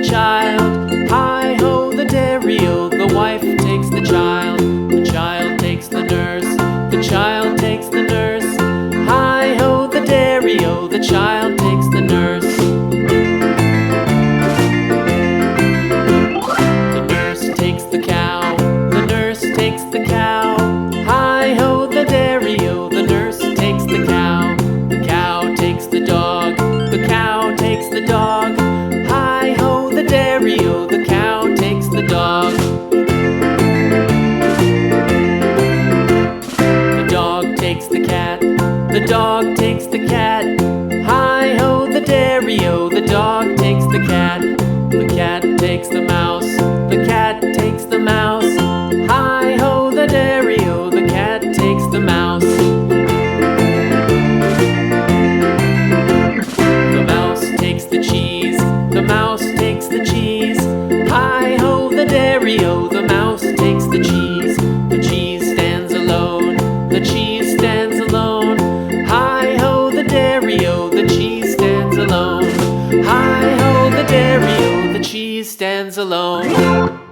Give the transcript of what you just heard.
child. Hi-ho, the dairy-o, the wife takes the child. The child takes the nurse, the child takes the nurse. Hi-ho, the dairy-o, the child takes the nurse. The nurse takes the cow, the nurse takes the cow. Hi-ho, the dairy-o, the nurse takes the cow. The cow takes the dog, the cow takes the dog. Hi-ho, the dairy-o, the cow takes the dog. The dog takes the cat, the dog takes the cat. Hi-ho, the dairy-o, the dog takes the cat. The cat takes the mouse, the cat takes the mouse. Hi-ho, the dairy-o, the cat takes the mouse. The mouse takes the cheese, the mouse takes the cheese. Hi-ho, the dairy-o, the mouse takes the cheese. The cheese stands alone, the cheese stands alone. Hi-ho, the dairy-o, the cheese stands alone. Hi-ho, the dairy-o, the cheese stands alone.